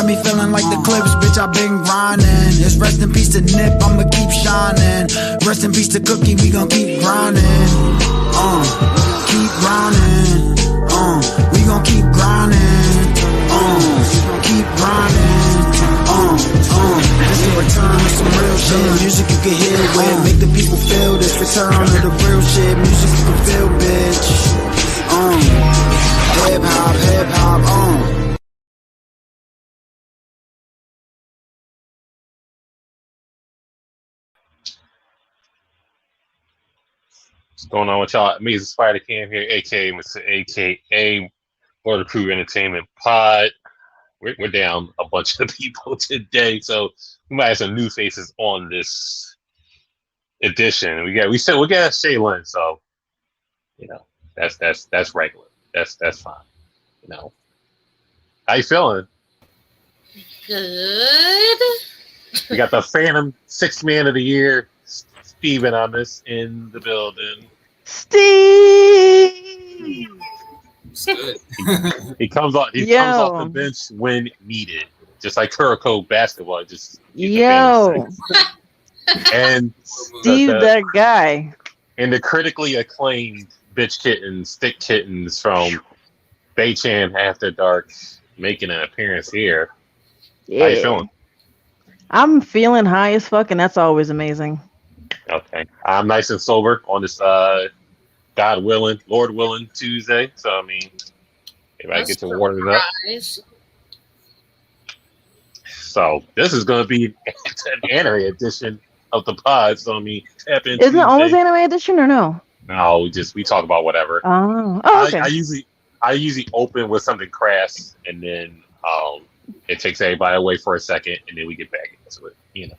I be feeling like the clips, bitch, I been grinding. It's rest in peace to Nip, I'ma keep shining. Rest in peace to Cookie, we gon' keep grinding. Keep grinding. We gon' keep grinding. Keep grinding. This the return of some real shit. Music you can hear with, make the people feel this. Return of the real shit. Music you can feel, bitch. Hip hop, hip hop, What's going on with y'all? Me, it's Spider Cam here, aka Mr. AKA Border Crew Entertainment Pod. We're down a bunch of people today, so we might have some new faces on this edition. We got Shaylin, so you know that's regular. That's fine. You know, how you feeling? Good. We got the Phantom Sixth Man of the Year, Steven, on this in the building. Steve. He comes off the bench when needed, just like Kuroko basketball. Just and Steve, that guy, and the critically acclaimed Bitch Kittens, Stick Kittens from B.A.E Chan After Dark, making an appearance here. Yeah. How you feeling? I'm feeling high as fuck, and that's always amazing. Okay, I'm nice and sober on this God willing, Lord willing Tuesday. So I mean, if I get to water it up. So this is going to be an anime edition of the pod. So I mean, tap in. Isn't it always anime edition or no? No, we talk about whatever. Oh, okay. I usually open with something crass, and then it takes everybody away for a second, and then we get back into it. You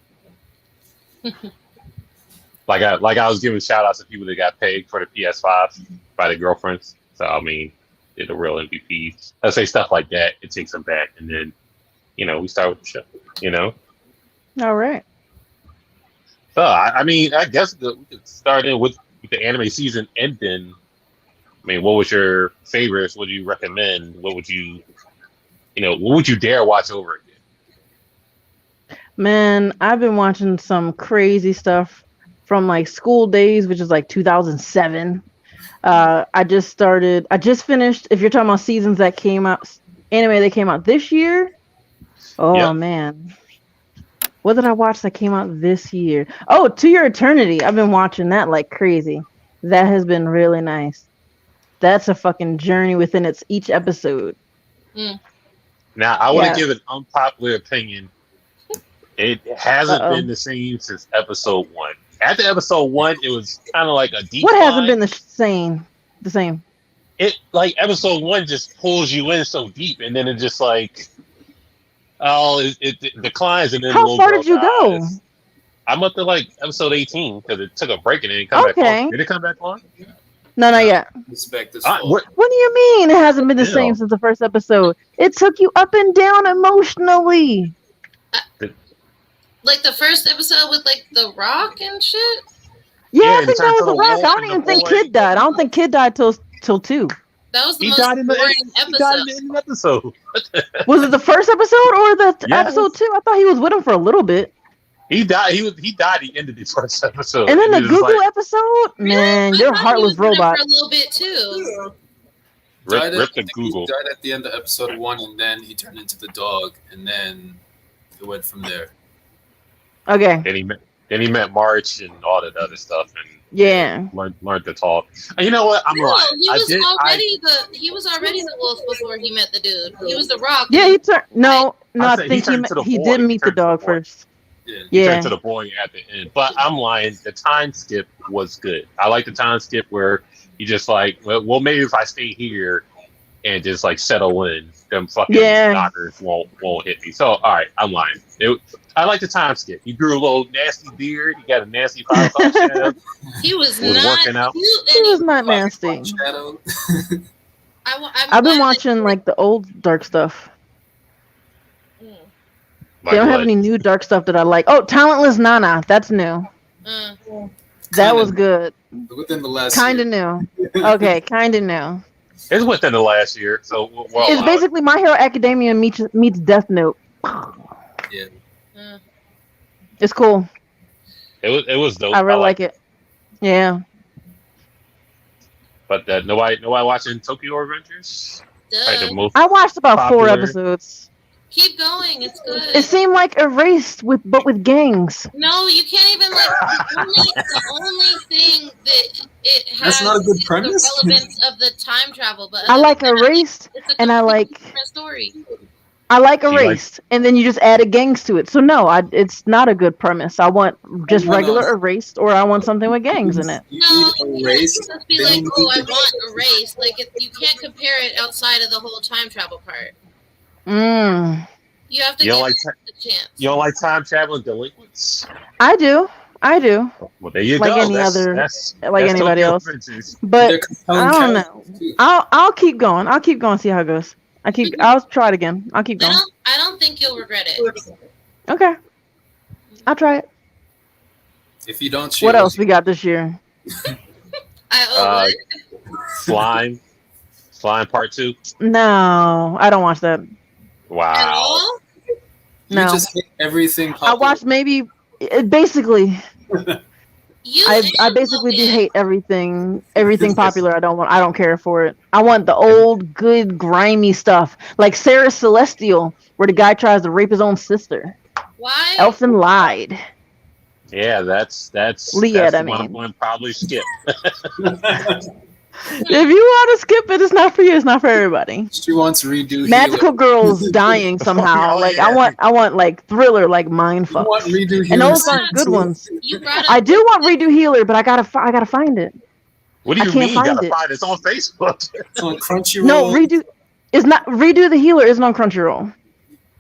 know. Like I was giving shout outs to people that got paid for the PS5 by their girlfriends. So I mean, they're the real MVPs. I say stuff like that. It takes them back, and then we start with the show. You know. All right. So I mean, I guess we could start in with the anime season ending. I mean, what was your favorites? What do you recommend? What would you dare watch over again? Man, I've been watching some crazy stuff from like school days, which is like 2007. I just finished, if you're talking about seasons that came out, anime that came out this year. Oh, yep. Man. What did I watch that came out this year? Oh, To Your Eternity. I've been watching that like crazy. That has been really nice. That's a fucking journey within each episode. Now, I want to give an unpopular opinion. It hasn't been the same since episode 1. After episode 1, it was kind of like a deep. What hasn't been the same? It like episode 1 just pulls you in so deep, and then it just like, it declines, and then how far did you go? I'm up to like episode 18 because it took a break and then it come back on. Did it come back on? No, not yet. What do you mean it hasn't been the same since the first episode? It took you up and down emotionally. Like the first episode with like The Rock and shit? Yeah, I think that was The Rock. I don't even think Kid died. I don't think Kid died till 2. That was the most boring episode. He died in the end of the episode. Was it the first episode or the episode 2? I thought he was with him for a little bit. He died. He died at the end of the first episode. And then the Google episode? Man, you're a heartless robot. For a little bit too. Rip the Google. He died at the end of episode 1, and then he turned into the dog, and then it went from there. Okay. Then he met March and all that other stuff, and learned to talk. And you know what? I'm lying. He was already the wolf before he met the dude. He was the Rock. Yeah, he turned. I think he did meet the dog first. Yeah. He turned to the boy at the end. But I'm lying. The time skip was good. I like the time skip where you just like, well, maybe if I stay here and just like settle in, them fucking knockers won't hit me. So all right, I'm lying. I like the time skip. He grew a little nasty beard. He got a nasty 5 shadow. He was not working out. He was not nasty. I've been watching like the old dark stuff. They don't have any new dark stuff that I like. Oh, Talentless Nana. That's new. That was good. Within the last kind of new. Okay, kind of new. It's within the last year. So it's basically My Hero Academia meets Death Note. Yeah. Uh, It's cool. It was dope. I really like like it. Yeah. But nobody watching Tokyo Revengers. Like the duh. most I watched about 4 popular. episodes. Keep going. It's It good. seemed like Erased with gangs. No, you can't even like. The only thing that it has That's not a good is premise. the relevance of the time travel. But I other like than that, Erased, it's a and I completely like different story. She like Erased, and then you just added gangs to it. So no, it's not a good premise. I want just No, no. regular Erased, or I want something with gangs in it. You No, need you can't Erased. just be Then like, you oh, I need to want a race. Like, you can't compare it outside of the whole time travel part. Mm, You have to you don't give like it a chance. you don't like time traveling delinquents. I do. Well, there you Like go. any other, That's like anybody Tokyo else. Revengers. But They're compelling I don't characters, know. too. I'll keep going. I'll keep going. See how it goes. I'll try it again. I'll keep going. I don't think you'll regret it. Okay. I'll try it. If you don't, What else we got this year? Uh, Slime Part 2. No, I don't watch that. At Wow. all? You No. just hate everything I popular. watched maybe basically. You I and basically just Logan. hate everything popular. I don't care for it. I want the old good grimy stuff like Sarah Celestial, where the guy tries to rape his own sister. Why? Elfin lied. Yeah, that's Lied, the I one I'm mean. going to probably skip. If you want to skip it, it's not for you. It's not for everybody. She wants redo Magical healer. girls dying somehow. Oh, like yeah. I want like thriller, like mind You want fucks. redo And healer. those aren't good too? ones. You brought up. I do want redo healer, but I gotta find it. What do I you can't mean? find Gotta it. find it. It's on Facebook. It's on Crunchyroll. No, redo the healer isn't on Crunchyroll.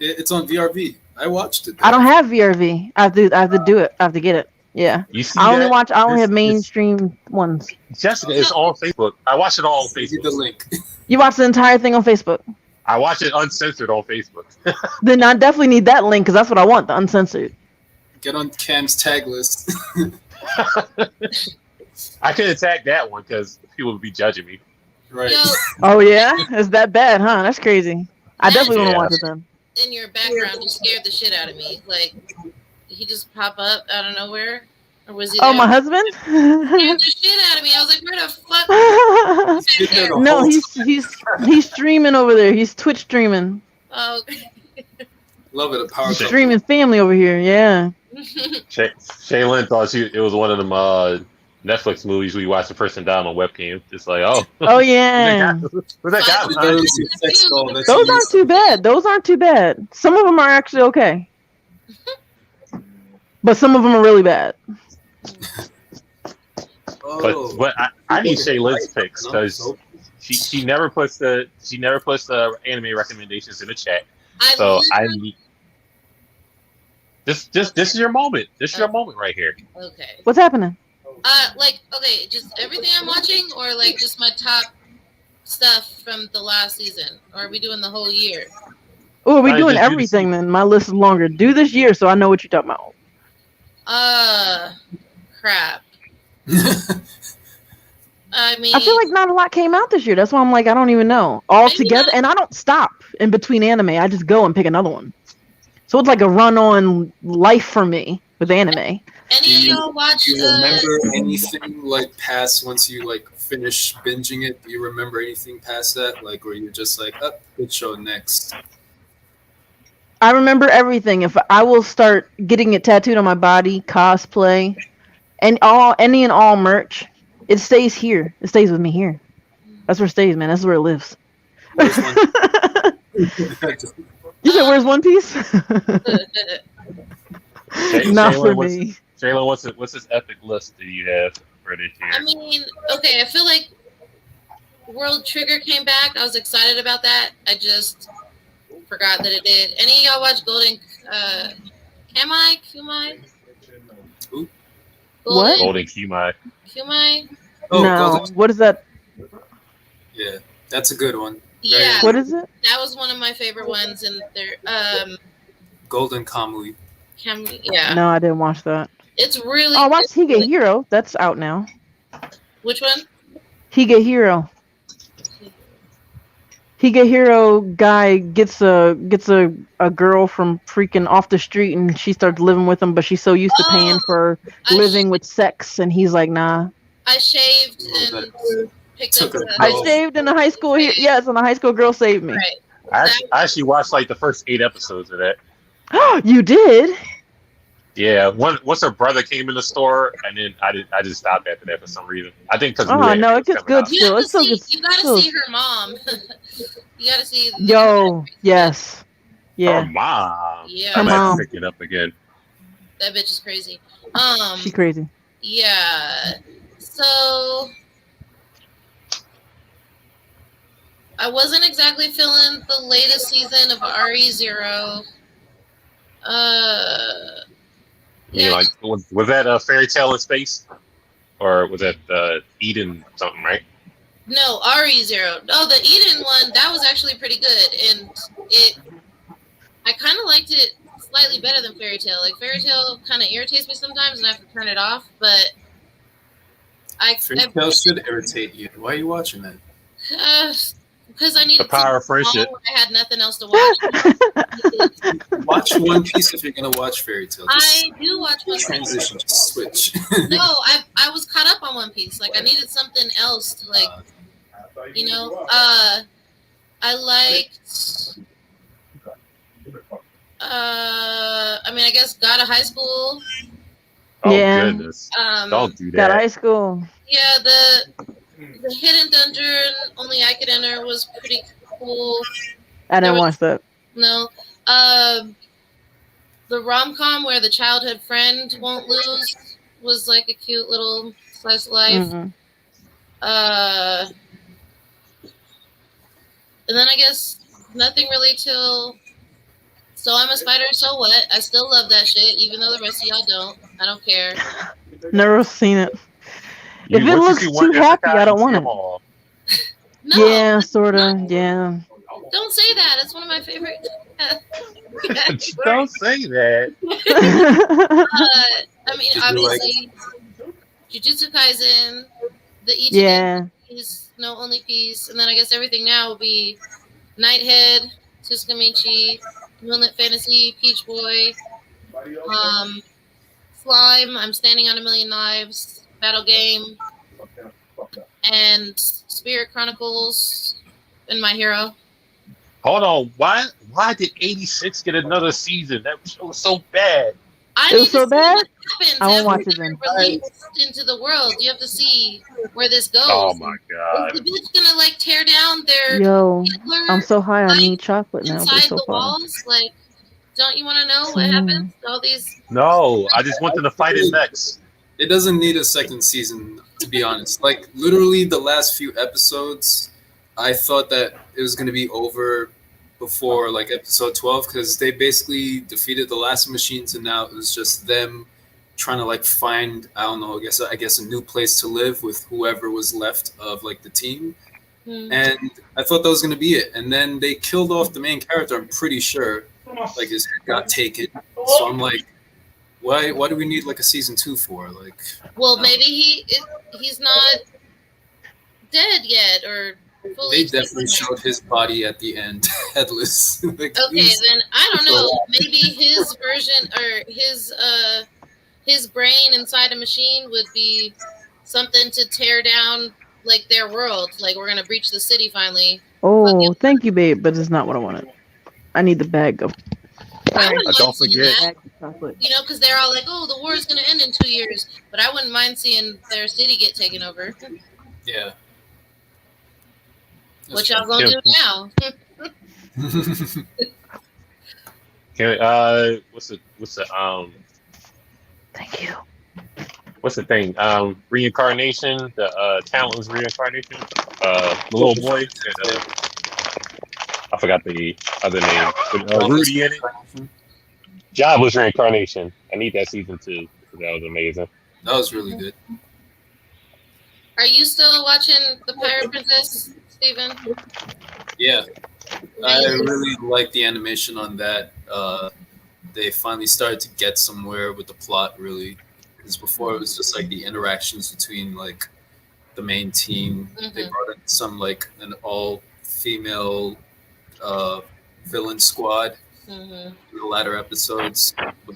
It's on VRV. I watched it. I don't have VRV. I have to do it. I have to get it. Yeah. You see I only that? have It's- mainstream ones. Jessica, it's on Facebook. I watch it all on Give you the Facebook. link. You watch the entire thing on Facebook. I watch it uncensored on Facebook. Then I definitely need that link because that's what I want, the uncensored. Get on Cam's tag list. I could attack that one because people would be judging me. Right. Yo, Oh yeah? It's that bad, huh? That's crazy. I definitely want to Yeah. watch it then. in your background just scared the shit out of me. Like, did he just pop up out of nowhere? Or was he Oh, there? my husband? Scared the shit out of me. I was like, where the fuck? Sit there the No, whole he's streaming over there. He's Twitch streaming. Oh. Love it. A power He's couple. streaming family over here. Yeah. Shaylin thought it was one of them Netflix movies where you watch the person down on webcam. It's like, oh. Oh yeah. Where's that guy? Those behind you? are sex doll that Those she aren't used. too bad. Those aren't too bad. Some of them are actually okay. But some of them are really bad. Oh. But I need Shaylin's picks because she never puts the anime recommendations in the chat. So I need this is your moment. This is your moment right here. Okay. What's happening? Okay, just everything I'm watching, or like just my top stuff from the last season, or are we doing the whole year? Oh, are we Fine, doing just do everything then? My list is longer. Do this year so I know what you're talking about. Crap. I mean, I feel like not a lot came out this year. That's why I'm like, I don't even know. All Maybe together, not. and I don't stop in between anime. I just go and pick another one. So it's like a run-on life for me with anime. any of y'all watch? Do you remember anything like past once you like finish binging it? Do you remember anything past that? Like where you're just like, oh, good show next. I remember everything. If I will start getting it tattooed on my body, cosplay, and any and all merch, it stays here. It stays with me here. That's where it stays, man. That's where it lives. Where's one? You said, "Where's One Piece?" Not for Shaylin, me. Shaylin, what's this epic list do you have for this year? I mean, okay, I feel like World Trigger came back. I was excited about that. I just forgot that it did. Any of y'all watch Golden Kumai? Who? What? Golden Kumai. Kumai? Oh, No. Golden- What is that? yeah, that's a good one. Yeah, What is it? that was one of my favorite ones. And there, Golden Kamui. yeah, No, I didn't watch that. it's really. Oh, I watched good. Hige Hero. That's out now. Which one? Hige Hero. Higehiro guy gets a girl from freaking off the street, and she starts living with him, but she's so used to paying for I living with sex, and he's like, nah. I shaved That and picked up took a the I girl. saved in a high school. Yes, and a high school girl saved me. right. I actually watched like the first 8 episodes of that. You did? Yeah, once her brother came in the store, and then I just stopped after that for some reason. I think because Oh no, it gets good You still. have It to still see. gets. You gotta still- see her mom. You gotta see. Yo, yes, Her yeah, mom. Yeah. I Her might have mom. to pick it up again. That bitch is crazy. she crazy. Yeah. So I wasn't exactly feeling the latest season of RE0. You mean, Yeah. like was that a fairy tale in space, or was that Eden something, right? No, RE0. No, the Eden one, that was actually pretty good. And I kind of liked it slightly better than Fairy Tale. Like, Fairy Tale kind of irritates me sometimes and I have to turn it off. But Fairy Tale should irritate you. Why are you watching that? because I needed The power of something friendship. small when I had nothing else to watch. Watch One Piece if you're gonna watch Fairy Tale. Just I do watch One Piece. transition, just switch. No, I was caught up on One Piece. Like, I needed something else to, like, you know. I liked. I mean, I guess God of High School. Oh Yeah. goodness! Don't do Got that. high school. Yeah, the hidden dungeon only I could enter was pretty cool. I didn't There watch that. No, the rom com where the childhood friend won't lose was like a cute little slice of life. Mm-mm. And then I guess nothing really till So I'm a Spider, so what? I still love that shit, even though the rest of y'all don't. I don't care. Never seen it. If it once you looks see too one happy, Isekai, I don't you see want them it. all. No, Yeah, sorta. Yeah. don't say that. It's one of my favorite. Don't say that. I mean, Did you obviously, Jujutsu Kaisen, the Ichigo Yeah. is no only piece, and then I guess everything now will be Nighthead, Tsukamichi, Moonlit Fantasy, Peach Boy, Slime, I'm Standing on a Million Knives, Battle Game, and Spirit Chronicles, and My Hero. Hold on. Why did 86 get another season? That show was so bad. I It need was to so see bad? what happens I won't after watch it they're then. released into the world. You have to see where this goes. Oh my Is god. the bitch gonna like tear down their Yo, Hitler I'm so high on like, neat chocolate now, but inside so the far. walls? Like, don't you want to know what happens to all these? No, I just want them to fight it next. It doesn't need a second season, to be honest. Like, literally, the last few episodes, I thought that it was going to be over before, like, episode 12, because they basically defeated the last machines, and now it was just them trying to, like, find, I don't know, I guess a new place to live with whoever was left of, like, the team. And I thought that was going to be it. And then they killed off the main character, I'm pretty sure. Like, his head got taken. So I'm like, why do we need like a season 2 for? Like, Well, maybe he's not dead yet, or fully. they definitely showed his body at the end, headless. Like, Okay, then I don't know. Maybe his version or his brain inside a machine would be something to tear down like their world. Like, we're gonna breach the city finally. Oh, thank you, babe, but it's not what I wanted. I need the bag of I wouldn't mind Don't seeing forget. that. chocolate. You know, because they're all like, "Oh, the war is gonna end in 2 years," but I wouldn't mind seeing their city get taken over. yeah. What y'all gonna do now? What's the Thank you. what's the thing? Reincarnation. The Talon's reincarnation. The little boy. And, I forgot the other name. With, Rudy in it. Jabba's reincarnation. I need that season 2. That was amazing. That was really good. Are you still watching The Pirate Princess, Steven? Yeah. I really like the animation on that. They finally started to get somewhere with the plot, really. Because before it was just like the interactions between like the main team. They brought in some like an all female villain squad Mm-hmm. in the latter episodes. But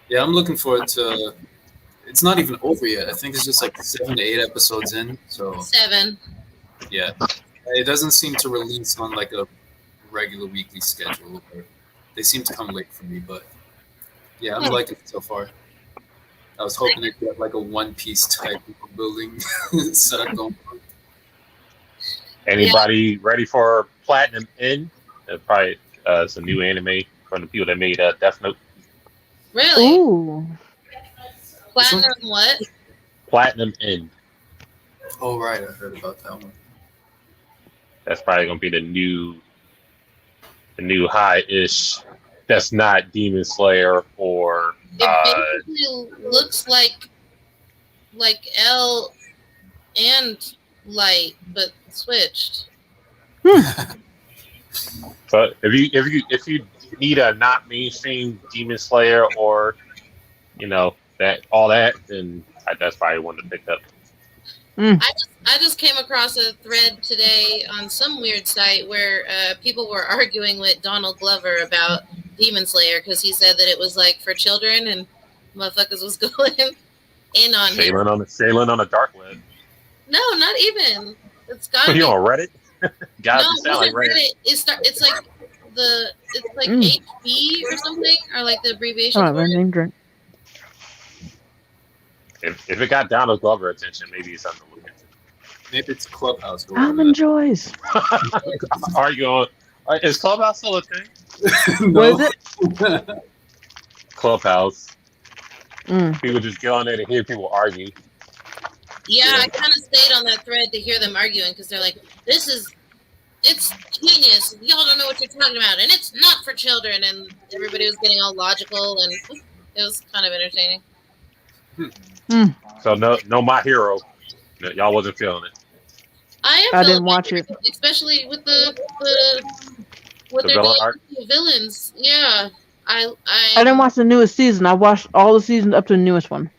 yeah, I'm looking forward to. It's not even over yet. I think it's just like 7 to 8 episodes in. So 7. yeah, it doesn't seem to release on like a regular weekly schedule. Or they seem to come late for me, but yeah, I'm liking it so far. I was hoping to get like a One Piece type of building setup going. Anybody ready for Platinum End? Probably it's a new anime from the people that made Death Note. Really? Ooh. Platinum what? Platinum End. Oh right, I heard about that one. That's probably gonna be the new high-ish. That's not Demon Slayer or It basically looks like L and Light, but switched. so if you need a not mainstream Demon Slayer or that all that, then that's probably one to pick up. I just came across a thread today on some weird site where people were arguing with Donald Glover about Demon Slayer because he said that it was like for children, and motherfuckers was going in on him. Sailing on a dark web. No, not even. It's got You on Reddit? Guys, no, it sound like Reddit. It's like HB or something, or like the abbreviation. For it. If it got Donald Glover attention, maybe it's something to look into. Maybe it's Clubhouse. Almond Joys. Are you on? Is Clubhouse still a thing? What is it? Clubhouse. People just get on there to hear people argue. Yeah, I kind of stayed on that thread to hear them arguing because they're like, it's genius. Y'all don't know what you're talking about, and it's not for children. And everybody was getting all logical, and it was kind of entertaining. So no, My Hero. Y'all wasn't feeling it. I didn't watch it, especially with what they're doing with the villains. Yeah, I didn't watch the newest season. I watched all the seasons up to the newest one.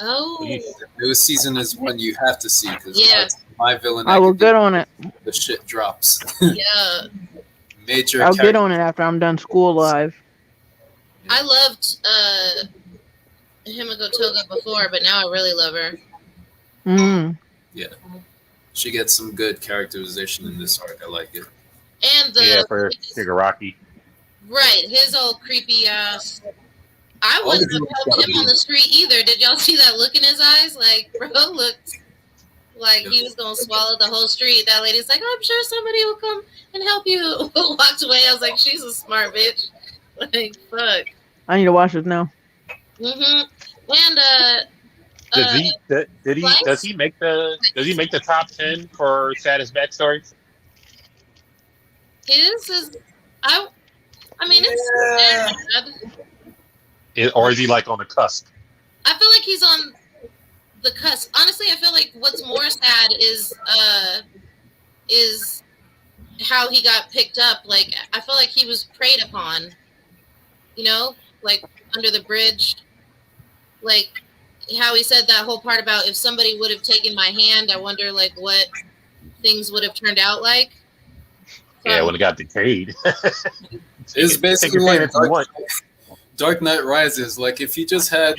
Oh, the newest season is one you have to see because my villain. I will get on it. The shit drops. Yeah, major. I'll get on it after I'm done school live. I loved Himiko Toga before, but now I really love her. Yeah, she gets some good characterization in this arc. I like it. And for Shigaraki. Right, his old creepy ass. I wouldn't have helped him on the street either. Did y'all see that look in his eyes? Like, bro looked like he was gonna swallow the whole street. That lady's like, I'm sure somebody will come and help you. Walked away. I was like, she's a smart bitch. Like, fuck. I need to watch it now. And does he make the top 10 for saddest backstories? His is I mean it's sad. Or is he like on the cusp? I feel like he's on the cusp. Honestly, I feel like what's more sad is how he got picked up. Like, I feel like he was preyed upon, like under the bridge. Like how he said that whole part about if somebody would have taken my hand, I wonder like what things would have turned out like. Yeah, when it got decayed. It's basically like Dark Knight Rises. Like if he just had,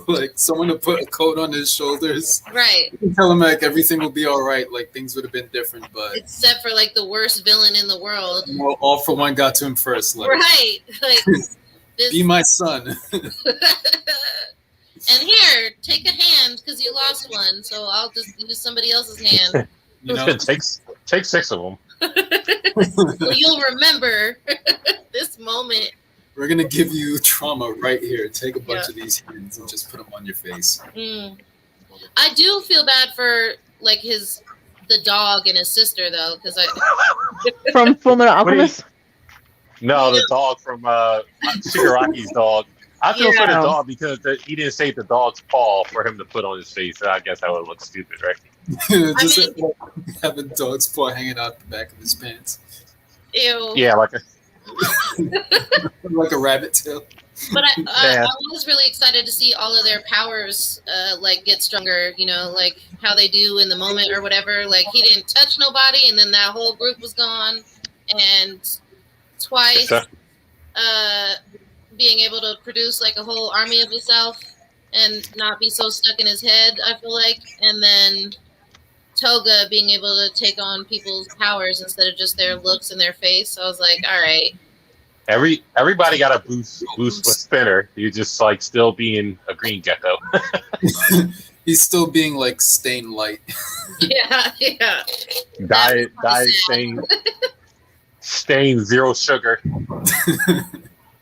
like someone to put a coat on his shoulders, right? You can tell him like everything will be all right. Like things would have been different, but except for like the worst villain in the world. All for One got to him first. Like, right? Like be my son. And here, take a hand because you lost one, so I'll just use somebody else's hand. Take 6 of them. So you'll remember this moment. We're gonna give you trauma right here. Take a bunch of these hands and just put them on your face. I do feel bad for like the dog and his sister though, because from Fullmetal Alchemist. No, the dog from Shigaraki's dog. I feel for the dog because he didn't save the dog's paw for him to put on his face. So I guess that would look stupid, right? Have a dog's paw hanging out the back of his pants. Ew. Yeah, like like a rabbit tail. But Yeah. I was really excited to see all of their powers like get stronger, you know, like how they do in the moment or whatever. Like he didn't touch nobody and then that whole group was gone. And twice being able to produce like a whole army of himself and not be so stuck in his head, I feel like. And then Toga being able to take on people's powers instead of just their looks and their face. I was like, all right. Everybody got a boost with Spinner. You're just like still being a green gecko. He's still being like stain light. Yeah. Diet stain zero sugar.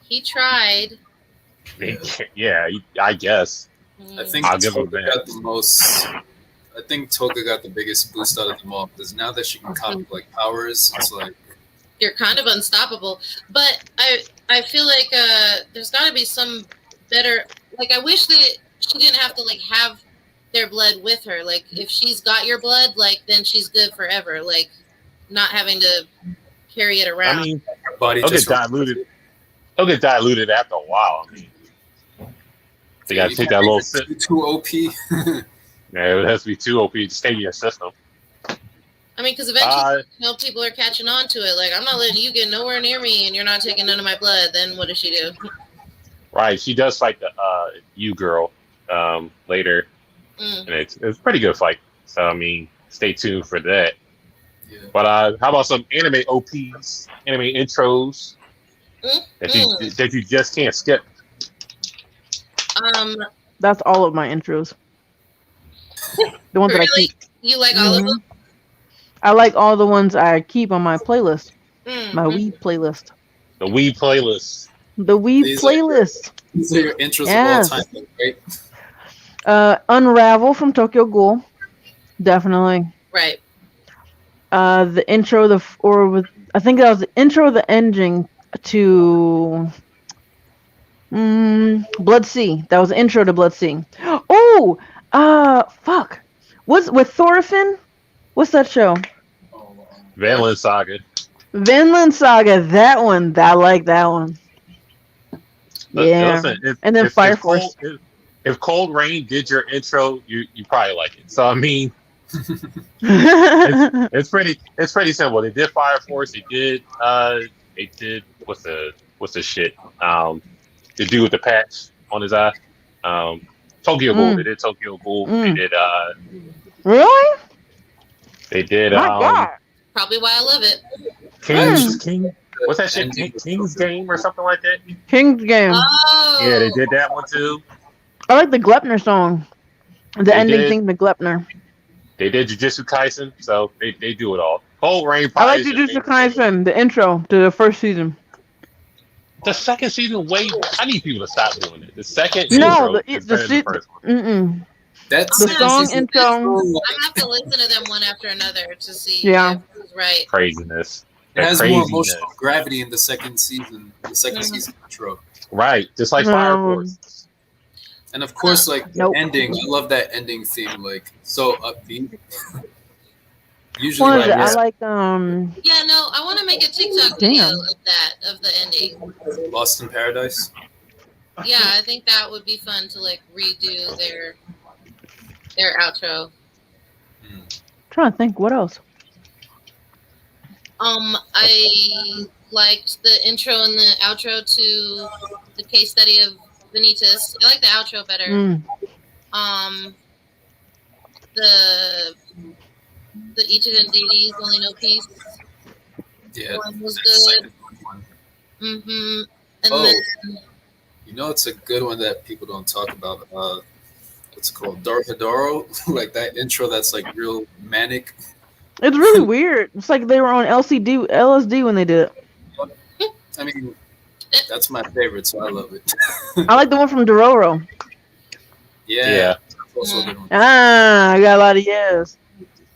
He tried. Yeah, I guess. I think I'll give him Toga that. got the most. I think Toga got the biggest boost out of them all because now that she can copy like powers, it's like you're kind of unstoppable. But I feel like there's got to be some better. Like I wish that she didn't have to like have their blood with her. Like if she's got your blood, like then she's good forever. Like not having to carry it around. I mean, her body they'll just get diluted. They'll get diluted after a while. I mean, they got to take that little sip. Too OP. Yeah, it has to be too OP to stay in your system. I mean, because eventually, people are catching on to it. Like, I'm not letting you get nowhere near me, and you're not taking none of my blood. Then what does she do? Right, she does fight the you girl later, and it's a pretty good fight. So I mean, stay tuned for that. Yeah. But how about some anime OPs, anime intros that you just can't skip? That's all of my intros. The ones that I keep. You like all of them? I like all the ones I keep on my playlist. My Wii playlist. The Wii playlist. The Wii playlist. These are your intros of all time, right? Unravel from Tokyo Ghoul. Definitely. Right. The intro, I think that was the intro, the ending to Blood Sea. That was the intro to Blood Sea. Oh, fuck. What's with Thorfinn? What's that show? Vinland Saga. Vinland Saga. That one. I like that one. Yeah. Listen, and then Fire Force. If Cold Rain did your intro, you probably like it. So I mean, it's pretty simple. They did Fire Force. They did what's the shit? The dude with the patch on his eye. Tokyo Ghoul. They did Tokyo Ghoul. They did really? They did My God. Probably why I love it. King. What's that shit? King's Game or something like that? King's Game. Oh. Yeah, they did that one too. I like the Glepner song. The ending thing, the Glepner. They did Jujutsu Kaisen, so they do it all. Cold Rain. I like Jujutsu Kaisen, the intro to the first season. The second season, I need people to stop doing it. The second the song intro. I'm gonna have to listen to them one after another to see. Yeah, who's right. Craziness. It has more emotional gravity in the second season. The second season intro. Right, just like Fire Force. And of course, like the ending. I love that ending theme. Like so upbeat. Usually, I like Yeah, no, I want to make a TikTok video of the ending. Lost in Paradise. Yeah, I think that would be fun to like redo their outro. Trying to think what else. I liked the intro and the outro to the case study of Vanitas. I like the outro better. The Ichidan deities only know peace. Yeah, one was good. And then you know, it's a good one that people don't talk about. What's it called? Darkadoro. Like that intro. That's like real manic. It's really weird. It's like they were on LSD when they did it. I mean, that's my favorite, so I love it. I like the one from Dororo. Yeah. That's also a good one. I got a lot of yes.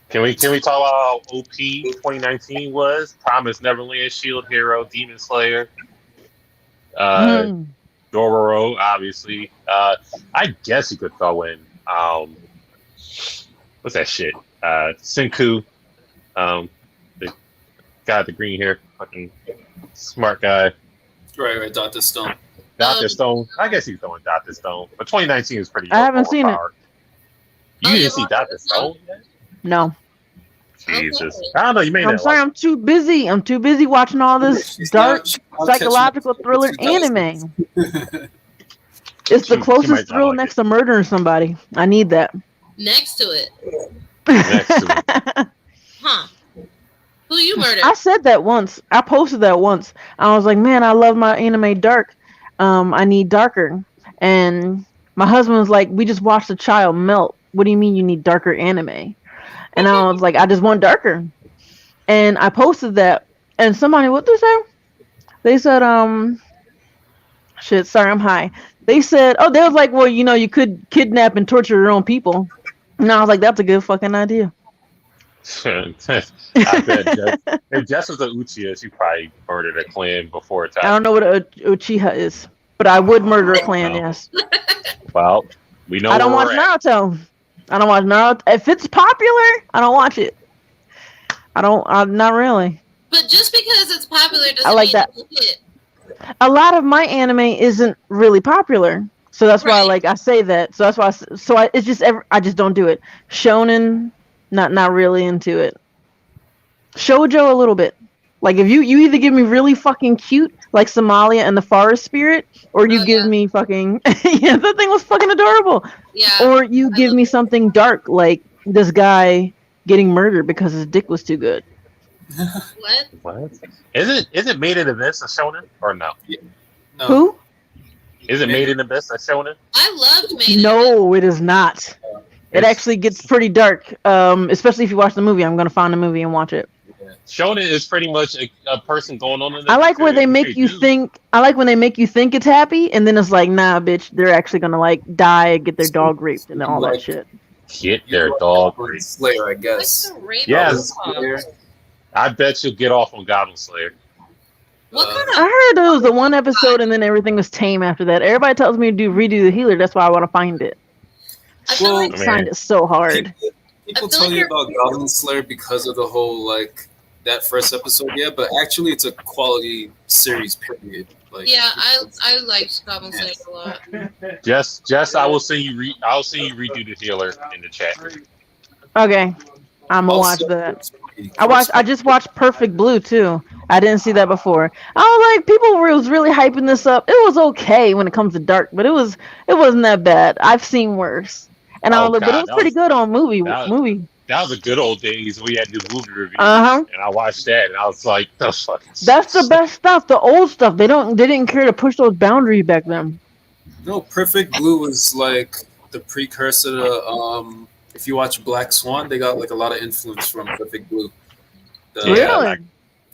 Can we talk about how OP 2019 was? Promise Neverland, Shield Hero, Demon Slayer, Dororo, obviously. I guess you could throw in what's that shit? Senku, the guy with the green hair, fucking smart guy. Right, Dr. Stone. Dr. Stone. I guess he's throwing Dr. Stone, but 2019 is pretty. I haven't seen it. overpowered. You didn't see Dr. Stone yet? No. Jesus. I don't know. You may I'm not sorry, like I'm too busy. I'm too busy watching all this dark She's not psychological catching up thriller with 2000. anime. It's the She might closest not thrill like next it. to murdering somebody. I need that. Next to it. Next to it. Huh. Who you murdered? I said that once. I posted that once. I was like, man, I love my anime dark. I need darker. And my husband was like, we just watched a child melt. What do you mean you need darker anime? And I was like, I just want darker. And I posted that. And somebody, what they say? They said, shit, sorry, I'm high. They said, oh, they was like, well, you could kidnap and torture your own people. And I was like, that's a good fucking idea. I bet if Jess was an Uchiha, she probably murdered a clan before I time. don't know what a Uchiha is, but I would murder a clan, yes. Well, we know I don't where watch we're at. Naruto. I don't watch Naruto. If it's popular, I don't watch it. Not really. But just because it's popular doesn't I like mean that. it's hit. A lot of my anime isn't really popular. So that's why, Right. I say that. So that's why, it's just, I just don't do it. Shonen, not really into it. Shoujo, a little bit. Like, if you either give me really fucking cute, like Somalia and the Forest Spirit, or you Oh, give yeah. me fucking, yeah, that thing was fucking adorable. Yeah. Or you give me something dark, like this guy getting murdered because his dick was too good. What? What? Is it Made in Abyss a shonen or no? No. Who? Is it Made in Abyss a shonen? I loved Maiden. No, it is not. It actually gets pretty dark, especially if you watch the movie. I'm going to find the movie and watch it. Shonen is pretty much a person going on in I like where they make you think. I like when they make you think it's happy, and then it's like, nah, bitch, they're actually gonna die, get their dog raped, and all that shit. Get their dog Goblin raped. Slayer, I Like guess. the rape Yes. of Slayer. I bet you'll get off on Goblin Slayer. What kind I of heard there was the one episode, and then everything was tame after that. Everybody tells me to redo the healer. That's why I want to find it. I feel Well, like I mean, Find it so hard. People I feel tell like you you're- about Goblin Slayer because of the whole that first episode, yeah, but actually it's a quality series, period. Like, yeah, I liked Goblin Slayer a lot. Jess, I will send you redo the healer in the chat. Okay, I'm gonna watch also, that. I just watched Perfect Blue too. I didn't see that before. I was like, people was really hyping this up. It was okay when it comes to dark, but it wasn't that bad. I've seen worse. And I Oh, was like, but God, it was that pretty was- good on movie. That was the good old days we had to do movie reviews, Uh-huh. and I watched that, and I was like, "The fucking." That's the best stuff. The old stuff. They didn't care to push those boundaries back then. No, Perfect Blue was like the precursor to if you watch Black Swan, they got like a lot of influence from Perfect Blue. The- Really?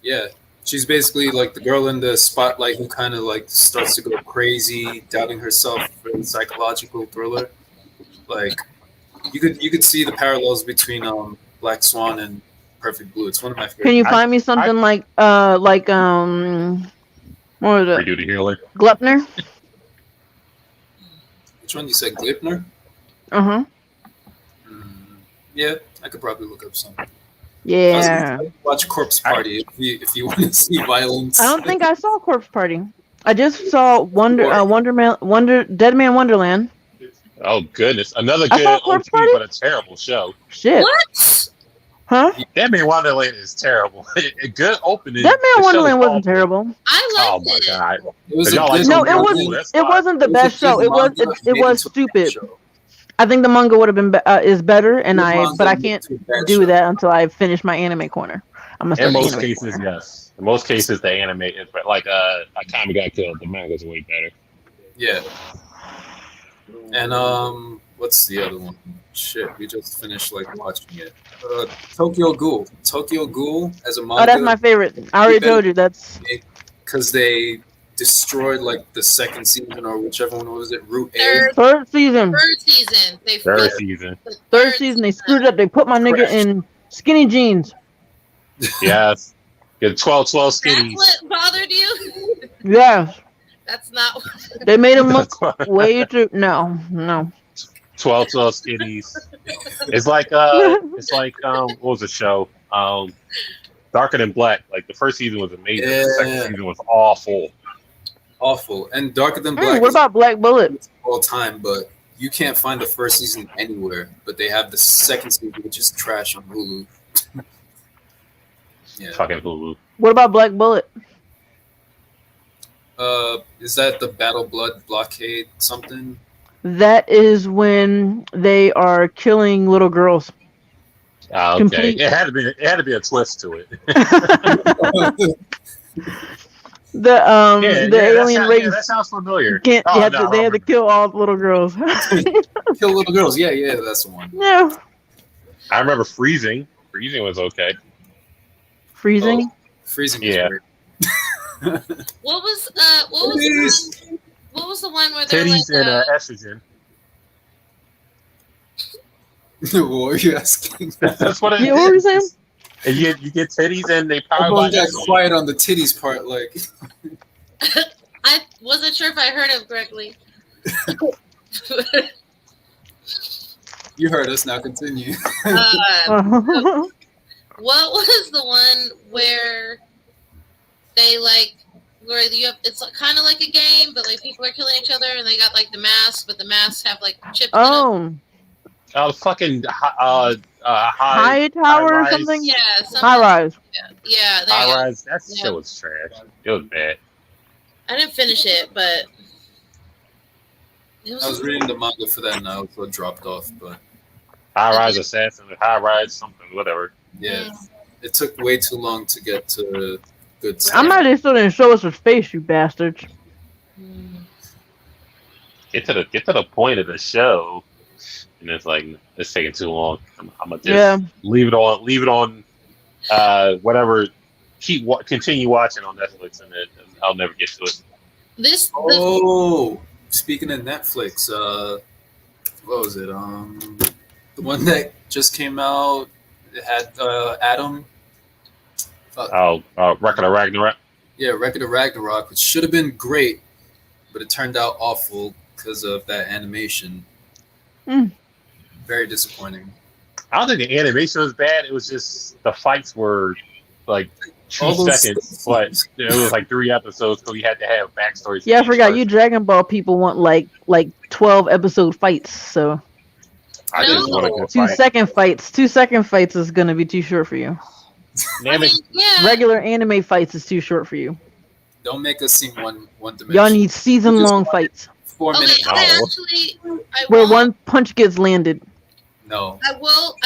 Yeah. She's basically like the girl in the spotlight who kind of like starts to go crazy, doubting herself, very psychological thriller. Like you could see the parallels between Black Swan and Perfect Blue. It's one of my Can favorite. you find me something like what was it? Redo the healer. Gluckner? Which one you said, Glipner? Uh-huh. Yeah, I could probably look up something. Yeah. Watch Corpse Party if you want to see violence. I don't think I saw Corpse Party. I just saw Dead Man Wonderland. Oh goodness, another I good saw Corpse OP, Party. but a terrible show. Shit. What? Huh? That Man Wonderland is terrible. A good opening. Dead The Man show Wonderland is wasn't awful. terrible. I Oh liked my it. god. It was Y'all a like good No, something it that's it fine. wasn't the It was best a show. good It was manga it made was into a bad stupid. show. I think the manga would have been is better, and Good but manga I made can't into a bad do show. that until I finish my anime corner. I'm gonna start In the most anime cases, corner. yes. In most cases, the anime is better. Like a Comic Got Killed. The manga's way better. Yeah. And what's the other one? Shit, we just finished watching it. Tokyo Ghoul. Tokyo Ghoul as a manga. Oh, that's my favorite. I already told you that's. Because they destroyed the second season or whichever one was it, Route A. Third Third season. season. They Third flipped season. the Third season. They screwed up. They put my nigga Crashed. in skinny jeans. Yes. Get 12 That's skinnies. what bothered you? Yes. That's not. They made him look way too. No. 12 skinnies. It's like what was the show? Darker Than Black. Like the first season was amazing. The second Yeah. season was awful. awful. And Darker Than Black What is about Black Bullet? all time, but you can't find the first season anywhere. But they have the second season, which is trash on Hulu. Yeah. Fucking Hulu. What about Black Bullet? Is that the Battle Blood Blockade something? That is when they are killing little girls. Okay. Complete. It had to be a twist to it. The alien race. Yeah, that sounds familiar. Can't, Oh, they had no, to kill all the little girls. Kill little girls. Yeah, that's the one. No. I remember Freezing. Freezing was okay. Freezing? Oh, Freezing. Yeah. Is What was the one where they're Titties like and estrogen. what are you asking? That's what it is. Yeah, what were you saying? And you get titties and they power Everyone by got estrogen. quiet on the titties part. Like, I wasn't sure if I heard it correctly. you heard us. Now continue. What was the one where they it's kind of like a game, but like people are killing each other and they got like the masks, but the masks have like chips in them. Oh, fucking High Tower or High-Rise. something? Yeah, something. High Rise. Yeah, there you go. High-Rise. That shit was trash. It was bad. I didn't finish it, but it I was reading the manga for that, and I also dropped off. But High-Rise Assassin, High-Rise something, whatever. yeah, it took way too long to get to good stuff. I'm mad they still didn't show us her face, you bastards. Get to the point of the show, and it's like it's taking too long. I'm gonna just leave it on whatever. Continue watching on Netflix, and I'll never get to it. Speaking of Netflix, what was it? The one that just came out. It had Adam. Record of Ragnarok. Yeah, Record of Ragnarok, which should have been great, but it turned out awful because of that animation. Very disappointing. I don't think the animation was bad. It was just the fights were like 2 seconds, but it was like 3 episodes, so you had to have backstories. Yeah, I forgot you Dragon Ball people want like 12 episode fights, so I just want a good 2 fight. second fights. 2 second fights is gonna be too short for you. Regular anime fights is too short for you. Don't make us seem one dimension. Y'all need season long fights. 4 minutes. Where one punch gets landed. No. I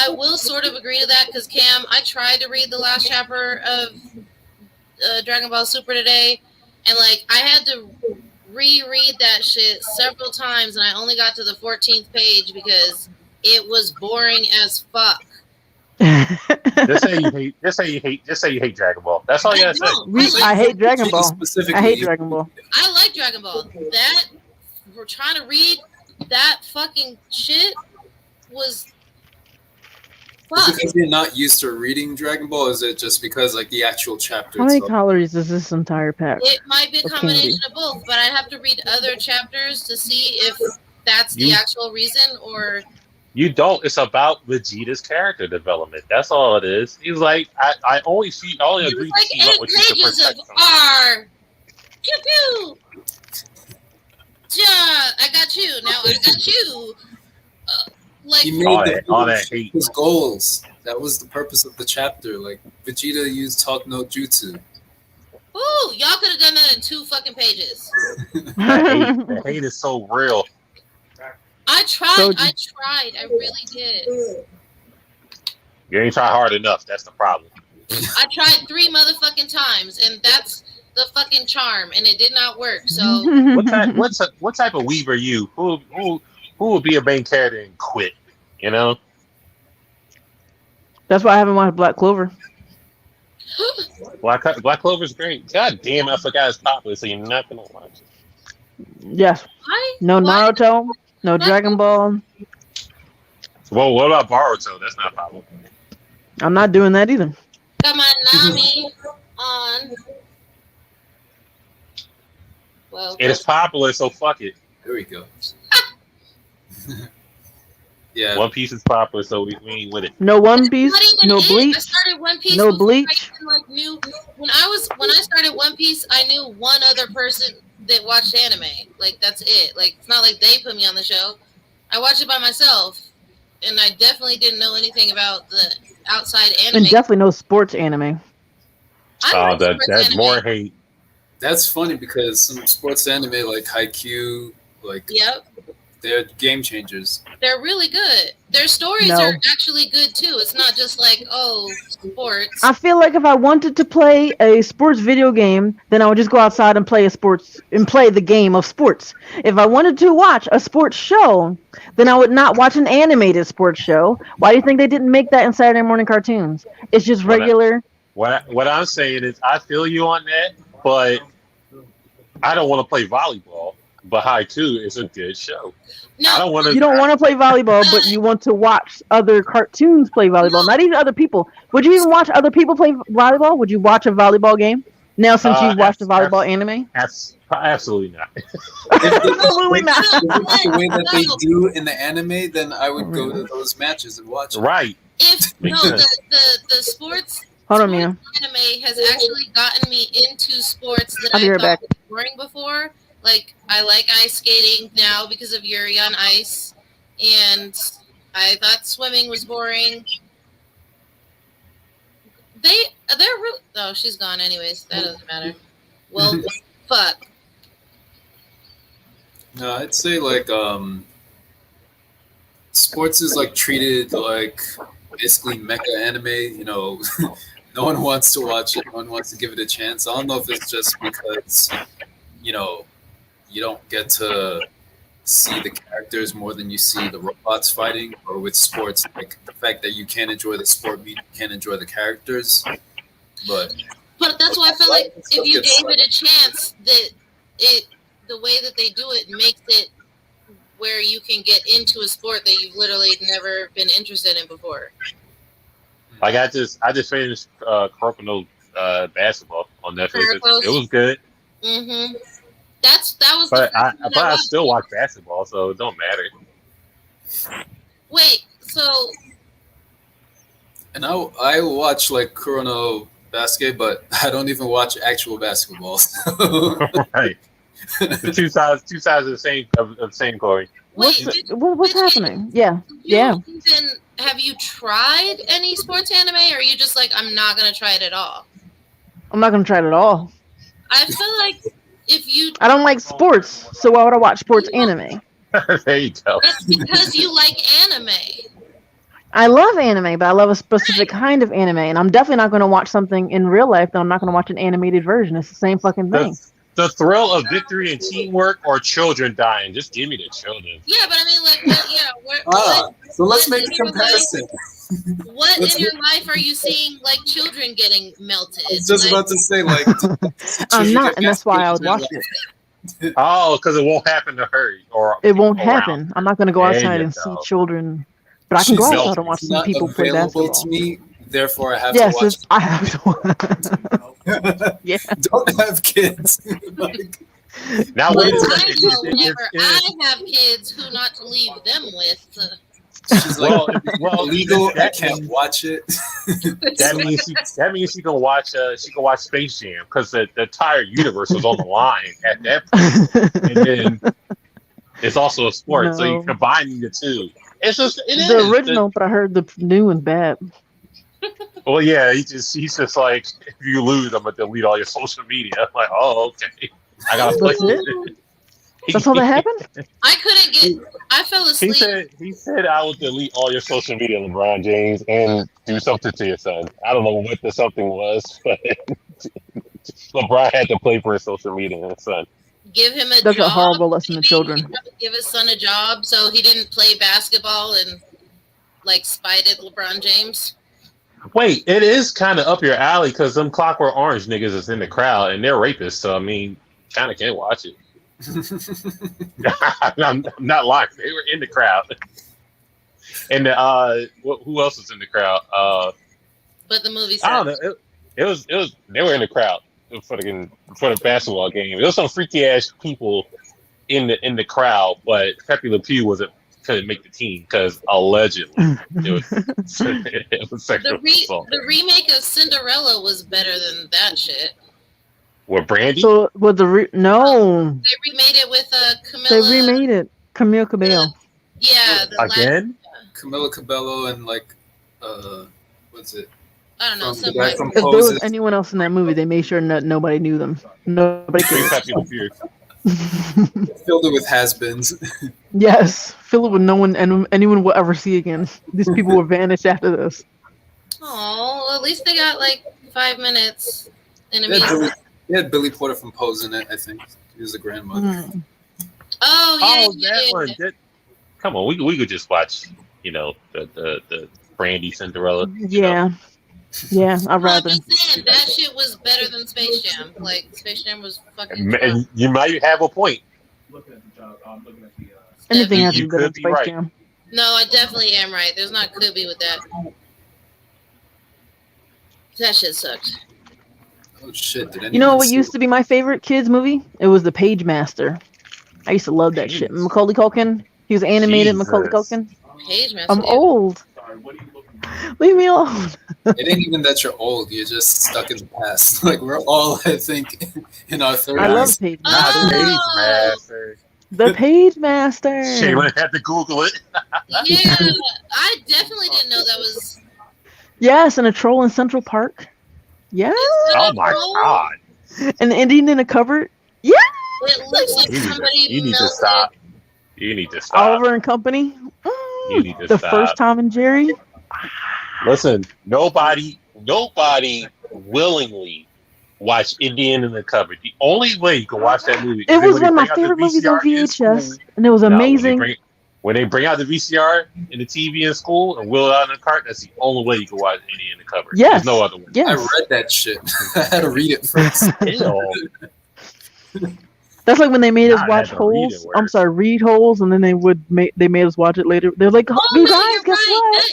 will sort of agree to that because Cam, I tried to read the last chapter of Dragon Ball Super today, and like I had to reread that shit several times, and I only got to the 14th page because it was boring as fuck. Just say you hate Dragon Ball. That's all you gotta say. I hate Dragon Ball. I hate Dragon Ball. I like Dragon Ball. That we're trying to read that fucking shit was. Is it because you're not used to reading Dragon Ball? Or is it just because like the actual chapter? How many calories is this entire pack? It might be a combination of both, but I have to read other chapters to see if that's the actual reason or. You don't. It's about Vegeta's character development. That's all it is. He's like, I only agree to see what you can protect him. R. Pew pew. Yeah, I got you. Now I got you. He made his goals. That was the purpose of the chapter. Like Vegeta used Talk No Jutsu. Ooh, y'all could have done that in 2 fucking pages. The hate is so real. I tried. I really did. You ain't try hard enough. That's the problem. I tried 3 motherfucking times, and that's the fucking charm, and it did not work. So what type of weeb are you? Who would be a main character and quit? You know. That's why I haven't watched Black Clover. Black Clover's great. God damn, I forgot it's popular, so you're not gonna watch it. Yes. No Naruto. No Dragon Ball. Well, what about Boruto? That's not popular. I'm not doing that either. Got my Nami on. Well, it is popular, so fuck it. There we go. Yeah. One Piece is popular, so we ain't with it. No One Piece. No Bleach. I started One Piece. No Bleach. When I started One Piece, I knew one other person that watched anime. Like that's it. Like it's not like they put me on the show. I watched it by myself, and I definitely didn't know anything about the outside anime. And definitely no sports anime. I like sports that's anime. more hate. That's funny because some sports anime like Haikyuu, like Yep, they're game changers. they're really good. Their stories No. are actually good too. It's not just like sports. I feel like if I wanted to play a sports video game, then I would just go outside and play the game of sports. If I wanted to watch a sports show, then I would not watch an animated sports show. Why do you think they didn't make that in Saturday morning cartoons? It's just regular. What I'm saying is, I feel you on that, but I don't want to play volleyball. But Haikyuu is a good show. No, I don't want to. You don't want to play volleyball, but you want to watch other cartoons play volleyball. Not even other people. Would you even watch other people play volleyball? Would you watch a volleyball game? Now, since you've watched a volleyball anime? Absolutely not. Absolutely not. If it's the way that they do in the anime, then I would go to those matches and watch it. Right. If no, the sports. Hold on, sports Mia. Anime has actually gotten me into sports that I'll be I right thought back. was boring before. Like I like ice skating now because of Yuri on Ice, and I thought swimming was boring. They're really. Oh, she's gone. Anyways, that doesn't matter. Well, fuck. No, I'd say like sports is like treated like basically mecha anime. You know, no one wants to watch it. No one wants to give it a chance. I don't know if it's just because you don't get to see the characters more than you see the robots fighting, or with sports, like the fact that you can't enjoy the sport means you can't enjoy the characters. But that's why I feel like if you gave it a chance, the way that they do it makes it where you can get into a sport that you've literally never been interested in before. Like I just finished Kuroko basketball on Netflix. It was good. Mm-hmm. That was. But I still watch basketball, so it don't matter. Wait, so. And I watch like Kurono basket, but I don't even watch actual basketball. Right. The two sides of the same coin. Wait, What's happening? Yeah. Have you tried any sports anime, or are you just like, I'm not gonna try it at all? I'm not gonna try it at all. I feel like if you, I don't like sports, so why would I watch sports anime? There you go. That's because you like anime. I love anime, but I love a specific kind of anime, and I'm definitely not going to watch something in real life that I'm not going to watch an animated version. It's the same fucking thing. The thrill of victory and teamwork, or children dying. Just give me the children. Yeah, but I mean, like, so let's make a comparison. What in your life are you seeing, like children getting melted? I was just about to say, like, I'm not, and that's why I would watch it. Oh, because it won't happen to her, or it won't around. happen. I'm not going to go outside and see children, but I can go outside and watch some people play basketball. To me, therefore I have to watch. Yes, I have to. Yeah. Don't have kids. Like, now wait a second. I know whenever I have kids, who not to leave them with. She's like, well, legal. I can't watch it. That means she can watch. She can watch Space Jam, because the entire universe was on the line at that point. And then it's also a sport, so you're combining the two. It's just the original, but I heard the new one's bad. Well, yeah, he's just like, if you lose, I'm gonna delete all your social media. I'm like, oh, okay, I gotta play it. That's how that happened? I fell asleep. He said I would delete all your social media, LeBron James, and do something to your son. I don't know what the something was, but LeBron had to play for his social media and his son. Give him a job. That's a horrible lesson to children. Give his son a job so he didn't play basketball and like spited LeBron James. Wait, it is kind of up your alley, because them Clockwork Orange niggas is in the crowd and they're rapists. So I mean, kind of can't watch it. I'm not lying. They were in the crowd. And who else was in the crowd? But the movie. I don't know. It was. They were in the crowd for the basketball game. It was some freaky ass people in the crowd, but Pepe Le Pew couldn't make the team because allegedly it was sexual assault. The remake of Cinderella was better than that shit. What, Brandy? So with the no, They remade it with they Camilla. remade it. Camille Cabello. Yeah, the last, Again? Camila Cabello and like, what's it? I don't know. From the Some guy from If there was Poses. anyone else in that movie, they made sure nobody knew them. Nobody Free cared. Pepe Le Pew. Filled it with has-beens. Yes, fill it with no one and anyone will ever see again. These people will vanish after this. Oh, well, at least they got like 5 minutes in a They had, meeting. Billy, they had Billy Porter from Pose in it, I think. He was the grandmother. Mm. Oh yeah, Oh, that one. Come on, we could just watch, the Brandy Cinderella. Yeah, yeah. I'd I'm rather. just saying that shit was better than Space Jam. Like Space Jam was fucking. And you might have a point. Anything has to You be better than could be Space right. Jam. No, I definitely am right. There's not could be with that. That shit sucked. Oh shit! Did anyone You know what see- used to be my favorite kids movie? It was The Page Master. I used to love that shit. Macaulay Culkin. He was animated. Jesus. Macaulay Culkin. Page Master. I'm old. Leave me alone. It ain't even that you're old. You're just stuck in the past. Like we're all, I think, in our 30s. I love Page Not Master. Page Master. The Page Master. Shayla had to Google it. Yeah, I definitely didn't know that was. Yes, and a troll in Central Park. Yeah. Oh my god. And the Indian in a cupboard. Yeah. It looks like somebody You need to melted. stop. You need to stop. Oliver and Company. You need to The stop. first Tom and Jerry. Listen, nobody willingly watched Indian in the Cupboard. The only way you can watch that movie It is was when one of they my bring out the favorite movies on VCR in school. VHS, and it was No, amazing. when they bring out the VCR and the TV in school and wheel it out in the cart, that's the only way you can watch Indian in the Cupboard. Yes. There's no other way. I Yes. read that shit. I had to read it first. Ew. That's like when they made us Nah, I watch had to read it Holes. I'm worse. sorry, read Holes, and then they made us watch it later. They're like, Oh, you no, guys, you're guess right. what?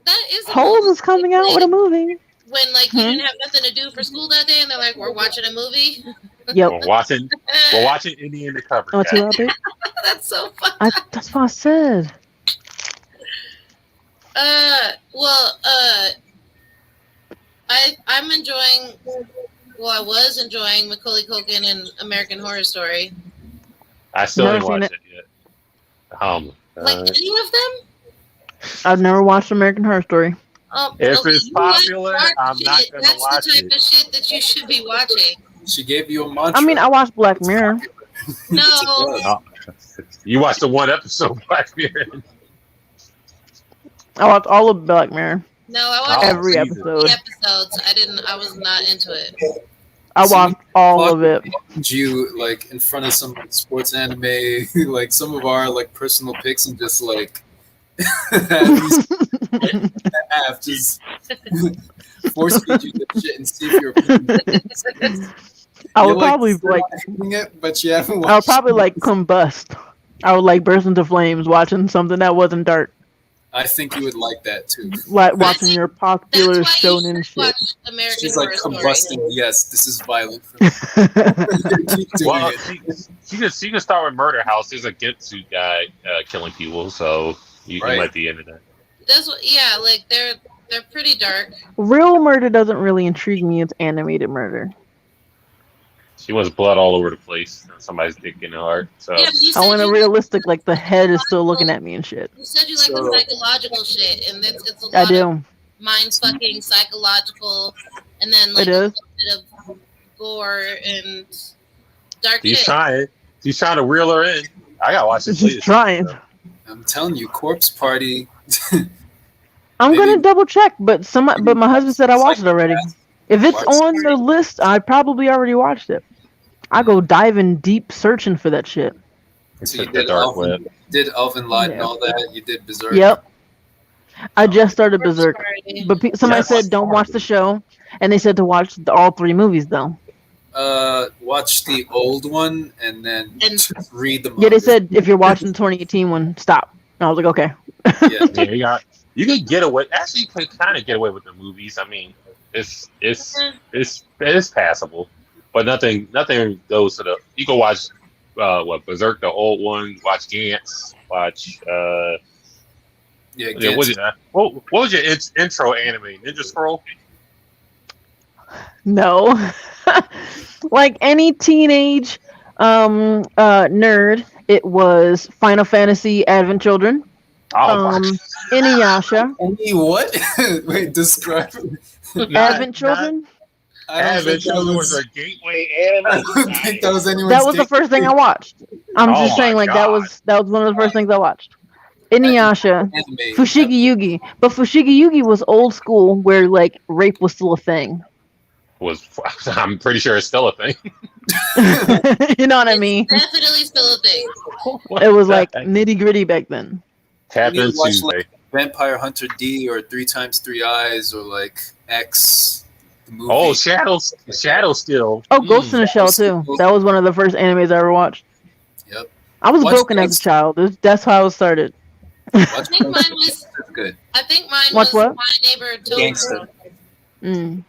That is a Holes movie. is coming out with a movie. When like you didn't have nothing to do for school that day, and they're like, "We're watching a movie." Yep. We're watching Indian in the Cupboard. Oh, guys. 2 out, babe? That's so fun. That's what I said. I'm enjoying. Well, I was enjoying Macaulay Culkin and American Horror Story. I still Never ain't seen watched it yet. Like any of them. I've never watched American Horror Story. If okay, it's you like popular, dark I'm not shit. gonna That's watch the type it. of shit that you should be watching. She gave you a mantra. I mean, I watched Black Mirror. No. It's a drug. You watched the one episode of Black Mirror. I watched all of Black Mirror. No, I watched Every Jesus. episode. episodes. I was not into it. I watched all of it. You like in front of some sports anime, like some of our like personal picks, and just like have just force feed you the shit and see if you're. I You're, would probably like. reading it, but you haven't I would watched. probably like combust. I would like burst into flames watching something that wasn't dark, I think you would like that too. like watching your That's popular why you shonen should shit. watch American She's like Horror combusting. Story. Yes, this is violent. For me. Keep doing Well, it. she can start with Murder House. There's a Getsu guy killing people, so you Right. might be into that. That's what. Yeah, like they're pretty dark. Real murder doesn't really intrigue me. It's animated murder. She wants blood all over the place. Somebody's dick in the heart. So Yeah, but you I said want a you realistic, like the head is still looking at me and shit. You said you like So- the psychological shit, and it's a lot I of do. mind fucking psychological, and then like It a is. little bit of gore and dark she's shit. trying. She's trying to reel her in. I gotta watch this. She's latest trying. episode. I'm telling you, Corpse Party. I'm Maybe- gonna double check, but my husband said I watched it already. If it's Watch on the list, I probably already watched it. I go diving deep searching for that shit. It's So you the did dark Elven, web. did Elven Light and Yeah. all that. You did Berserk. Yep. I just started Berserk, Party. but somebody Yes. said don't watch the show, and they said to watch all 3 movies though. Watch the old one and then And- read the. Yeah, they manga. said if you're watching the 2018 one, stop. And I was like, okay. Yeah. You can get away. Actually, you can kind of get away with the movies. I mean, it's passable, but nothing goes to the. You can watch Berserk, the old one. Watch Gantz. Watch. Yeah, Yeah, Gantz. what was your intro anime? Ninja Scroll. No. Like any teenage nerd, it was Final Fantasy Advent Children, Oh my! Inuyasha, Any what? Wait, describe. Advent Not Children. I don't Advent think that Children was was. a gateway I anime. don't think that was That anyone's was the game. first thing I watched. I'm Oh just saying, my like god! that was one of the first things I watched. Inuyasha, Anime. Fushigi Yugi, but Fushigi Yugi was old school, where like rape was still a thing. I'm pretty sure it's still a thing. You know what I mean? It's definitely still a thing. What It was the like heck? nitty gritty back then. Tap You need in to watch, Tuesday. like, Vampire Hunter D or 3x3 Eyes or like X. The movie. Oh, Shadow Still. Oh, Ghost in the Shell too. That was one of the first animes I ever watched. Yep. I was Watch broken as a Ghost. child. That's how I started. Watch I think mine was. That's good. I think mine Watch was what? My Neighbor Gangster. Totoro.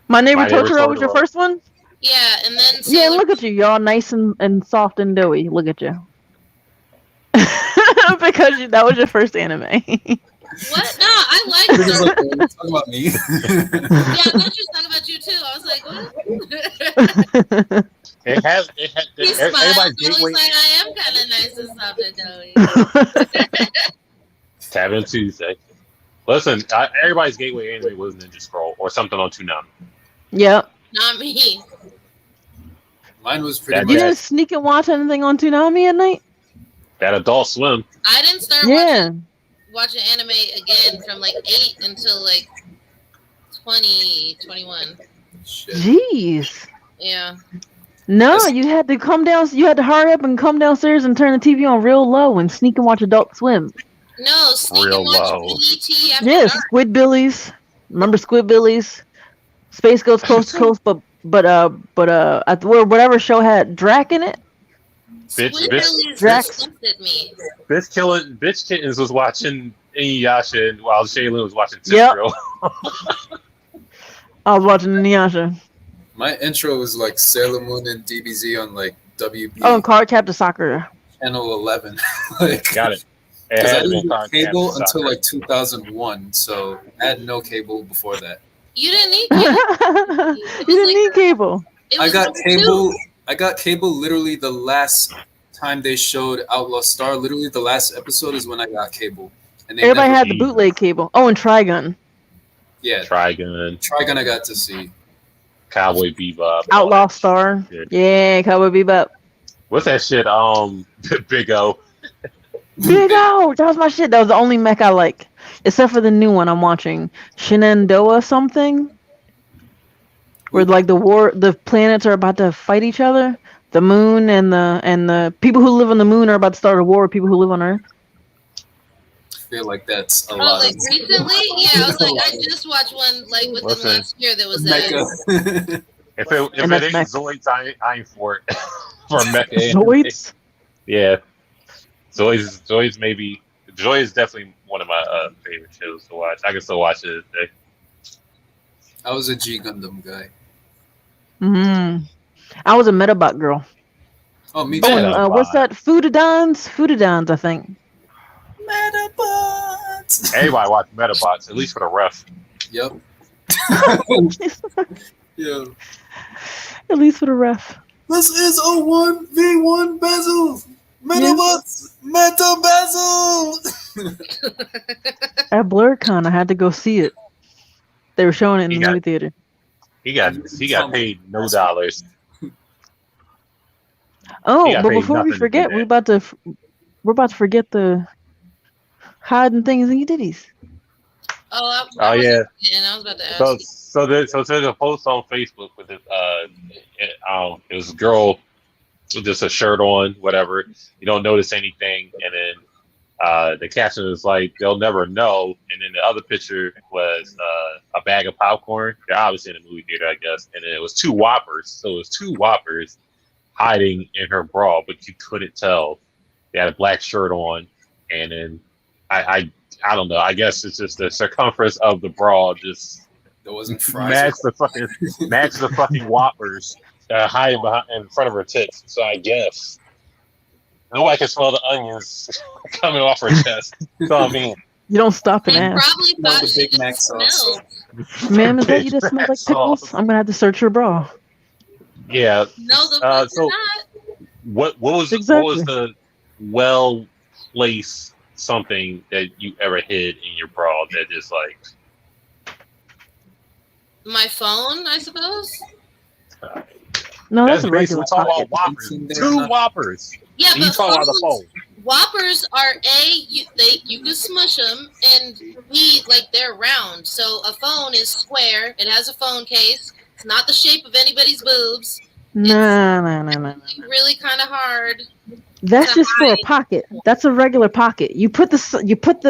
My Neighbor My Neighbor Totoro was your Totoro. first one? Yeah, and then Yeah, Sailor look at you. Y'all nice and soft and doughy. Look at you. Because that was your first anime. What? No, I like This is Star like, Wars. talking about me. Yeah, I thought you were talking about you too. I was like, what? It has. He smiled. Everybody's He's gateway. like, I am kind of nice and soft and doughy. Tap in Tuesday. Listen, everybody's gateway anime was Ninja Scroll or something on Toonami. Yep. Not me. Mine was pretty That- You much. didn't sneak and watch anything on Toonami at night? That Adult Swim. I didn't start Yeah. watching anime again from like 8 until like 2021. Shit. Jeez. Yeah. No, you had to come down. You had to hurry up and come downstairs and turn the TV on real low and sneak and watch Adult Swim. No, sneak Real and watch low. BET after Yes, dark. Squidbillies. Remember Squidbillies? Space Ghost Coast to Coast, but whatever show had Drac in it. Squidbillies Drax. disgusted me. Bitch Kittens was watching Inuyasha and while Shaylin was watching Yep. Tip Drill. I was watching Inuyasha. My intro was like Sailor Moon and DBZ on like WB Oh, and Card Captor Sakura. channel 11. Like, Got it. It because I had didn't been get Card cable Captor until Sakura. like 2001, so I had no cable before that. You didn't need You cable. didn't need cable. It I was got like cable. I got cable literally the last time they showed Outlaw Star. Literally the last episode is when I got cable. And they Everybody never, had the bootleg cable. Oh, and Trigun. yeah. Trigun, Trigun I got to see. Cowboy Bebop, Outlaw Star. shit. Yeah, Cowboy Bebop. What's that shit? Big O. Big O! That was my shit. That was the only mech I like. Except for the new one I'm watching. Shenandoah something. Where like the planets are about to fight each other. The moon and the people who live on the moon are about to start a war with people who live on Earth. I feel like that's a Oh, lot. like recently? Yeah, I was like, I just watched one like within Listen. last year that was that. Mecha. If And it that's ain't Mech. Zoids, I ain't for it. For Mecha. Zoids? Yeah. Zoids maybe. Joy is definitely one of my favorite shows to watch. I can still watch it today. I was a G Gundam guy. I was a Metabot girl. Oh, me Oh, too. and Metabot. what's that? Foodadons, I think. Metabots. Everybody watch Metabots, at least for the ref. Yep. Yeah. At least for the ref. This is a 1v1 Basil. Metabots. Meta Basil. At BlurCon, I had to go see it. They were showing it in You the got- movie theater. He got paid no dollars. Oh, He got but paid before we nothing to do forget, that. we're about to forget the hiding things in your ditties. Oh, Oh, yeah. And I was about to ask. So there's a post on Facebook with this it was a girl with just a shirt on, whatever. You don't notice anything, and then the caption is like, "They'll never know." And then the other picture was a bag of popcorn. They're obviously in a movie theater, I guess. And then it was two Whoppers. So it was two Whoppers hiding in her bra, but you couldn't tell. They had a black shirt on, and then I don't know. I guess it's just the circumference of the bra just That wasn't fries. match the fucking Whoppers hiding behind in front of her tits. So I guess nobody can smell the onions coming off her chest. So I mean, You don't stop and They ask. probably Smell thought the she Big Mac just sauce. smelled. Ma'am, is that you that smells like Sauce. pickles? I'm gonna have to search your bra. Yeah. No, the fuck So not. what was Exactly. the well placed something that you ever hid in your bra that just like My phone, I suppose. No, that's that's a basically regular we're talking pocket. about Whoppers. Anything there, 2 not- Whoppers. Yeah, And you but talking about the phones, phone. Whoppers are you can smush them, and B, like they're round. So a phone is square. It has a phone case. It's not the shape of anybody's boobs. It's No. really kind of hard. That's to just for a hide. pocket. That's a regular pocket. You put you put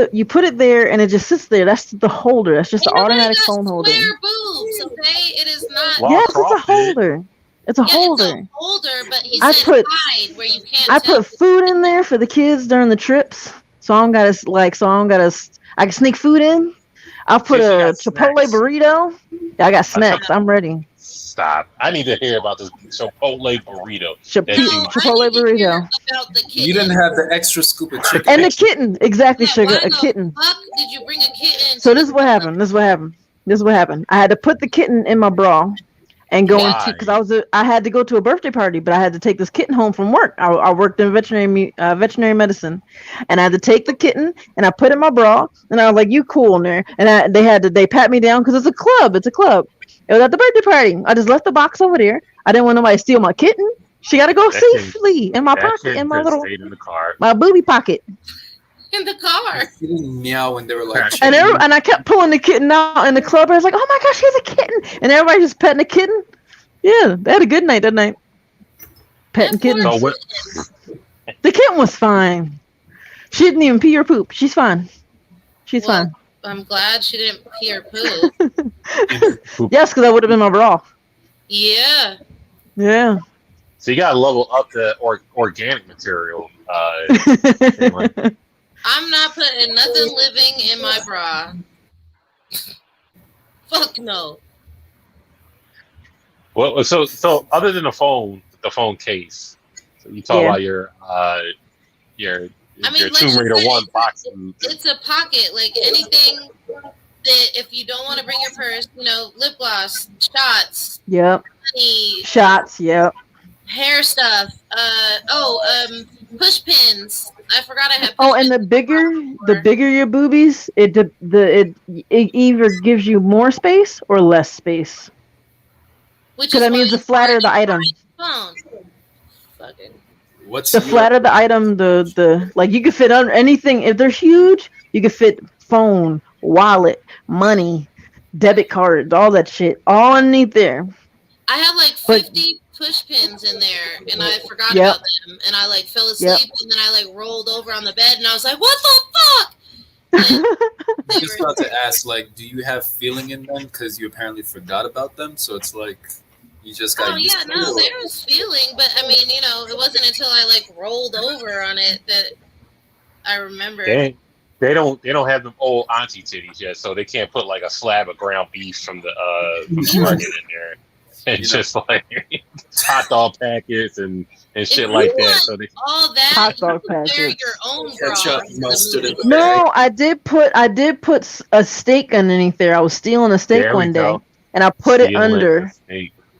it there and it just sits there. That's the holder. That's just the Ain't nobody automatic got phone holder. square boobs, okay? It is not. Well, Yes, it's a CrossFit. holder. It's a Yeah, holder. it's a holder, but he I said put hide where you can't I tell. put food in there for the kids during the trips, so I don't gotta I can sneak food in. I'll put She a got Chipotle snacks. burrito. Yeah, I got snacks. I'm ready. Stop. I need to hear about this Chipotle burrito. Chip- That No, you I Chipotle need to hear burrito. about the kitten. You didn't have the extra scoop of chicken. And the kitten, exactly, Yeah, sugar, why a the kitten. fuck did you bring a kitten? So to this is what happened. This is what happened. I had to put the kitten in my bra and go into because I had to go to a birthday party, but I had to take this kitten home from work. I worked in veterinary medicine, and I had to take the kitten and I put it in my bra, and I was like, "You cool in there?" And they pat me down because it's a club. It's a club. It was at the birthday party. I just left the box over there. I didn't want nobody to steal my kitten. She got to go safely in my pocket, in my little stayed in the car. my booby pocket. in the car. She didn't meow when they were like, And I kept pulling the kitten out in the club. I was like, "Oh my gosh, here's a kitten!" And everybody just petting the kitten. Yeah, they had a good night that night. Petting kittens. So what? The kitten was fine. She didn't even pee or poop. She's fine. She's Well, fine. I'm glad she didn't pee or poo. Yes, because I would have been my bra. Yeah. Yeah. So you gotta level up the organic material. I'm not putting nothing living in my bra. Fuck no. Well, so other than the phone case, so you talk about your I mean, your like Tomb you Raider said, 1 box. It's a pocket. Like anything that if you don't want to bring your purse, lip gloss, shots, Yep. money, Shots. Yep. hair stuff. Push pins. I forgot I had. Oh, and the bigger your boobies, it either gives you more space or less space. Because that means the flatter the item. Phone. Fucking. What's The flatter the item, the like you could fit under anything. If they're huge, you could fit phone, wallet, money, debit cards, all that shit, all underneath there. I had like 50 push pins in there, and I forgot about them, and I like fell asleep, and then I like rolled over on the bed, and I was like, "What the fuck?" I was about to ask, like, do you have feeling in them because you apparently forgot about them? So it's like you just got. Oh yeah, no, there was feeling, but I mean, it wasn't until I like rolled over on it that I remembered. They don't have them old auntie titties yet, so they can't put like a slab of ground beef from the market in there. And just like hot dog packets and shit like that. So they all that hot dog packets. Your own No, I did put a steak underneath there. I was stealing a steak one day, and I put it under.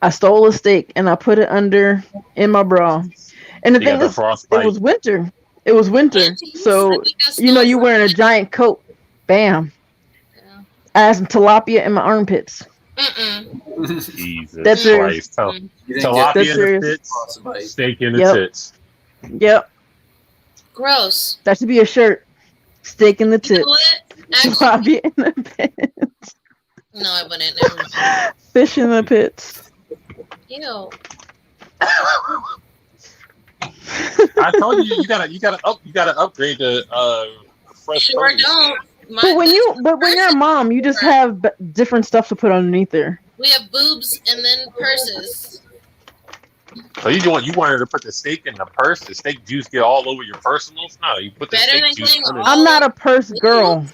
I stole a steak and I put it under in my bra. And the thing is, it was winter. It was winter, so you're wearing a giant coat. Bam! Yeah. I had some tilapia in my armpits. Jesus that's Christ. Tilapia in the tits, steak in the tits. Yep. Gross. That should be a shirt. Steak in the tits. Tilapia in the pits. No, I wouldn't. Never mind. Fish in the pits. Ew. I told you gotta upgrade the fresh. Sure don't. But when you're a mom, you just have different stuff to put underneath there. We have boobs and then purses. So you wanted to put the steak in the purse? The steak juice get all over your personals? No, you put the steak juice. I'm not a purse girl.